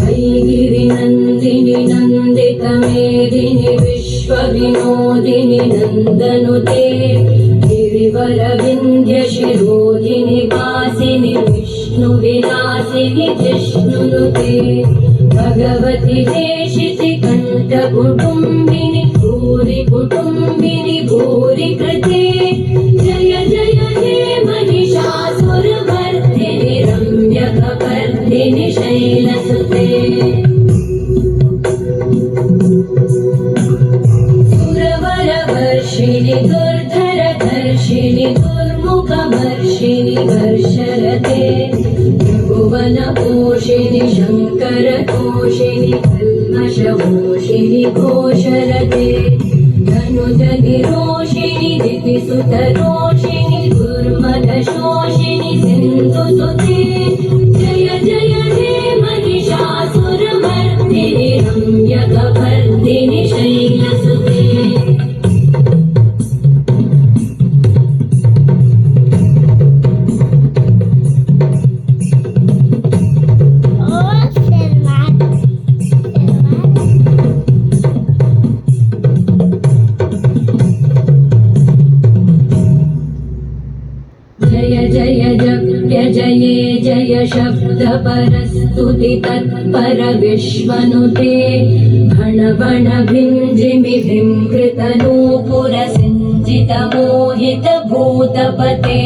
ऐगिरिनन्दिनि नन्दितमेदिनि विश्वविनोदिनि नन्दनुते गिरिवरविन्ध्यशिरोधिनि वासिनि विष्णुविलासिनि जिष्णुनुते भगवति देशिति कण्ठकुटुम्बिनि भूरि कुटुम्बिनि भूरि कृते जय जय हे महिषासुरमर्दिनि रम्यकपर्दिनि शैलसुते सुरवरवर्षिणि दुर्धरधर्षिणि दुर्मुखवर्षिणि वर्षरते त्रिभुवनपोषिणि शङ्करतोषिणि कल्मषमोषिणि घोषरते धनुजनिरोषिणि दितिसुतरोषिणि दुर्मदशोषिणि सिन्धुसुते जय जय हे महिषासुरमर्दिनि रम्यकपर्दिनि शैलसुते जय जय जप्य जये जय शब्द परस्तुति तत्पर विश्वनुते भण भण भिञ्जिमि भिङ्कृत नूपुर सिञ्चित मोहित भूतपते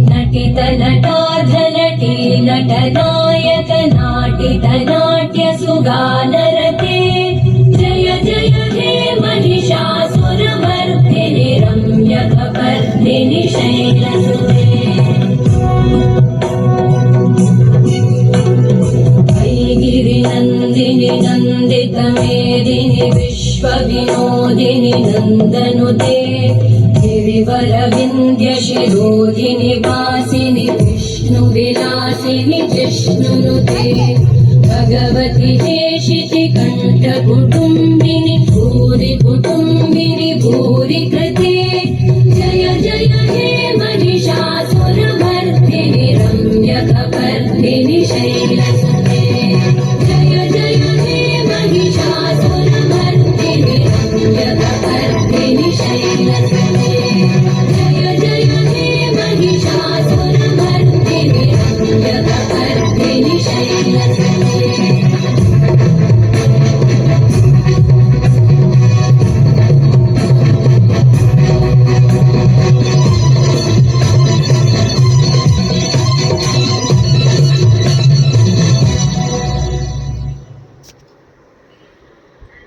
नटित नटार्ध नटी नटनायक नाटित नाट्य सुगानरते जय जय हे महिषासुरमर्दिनि रम्यकपर्दिनि शैलसुते ऐगिरिनन्दिनि नन्दितमेदिनि विश्वविनोदिनि नन्दनुते गिरिवरविन्ध्यशिरोधिनि वासिनि विष्णुविलासिनि जिष्णुनुते भगवति देशिति कण्ठकुटुम्बिनि भूरि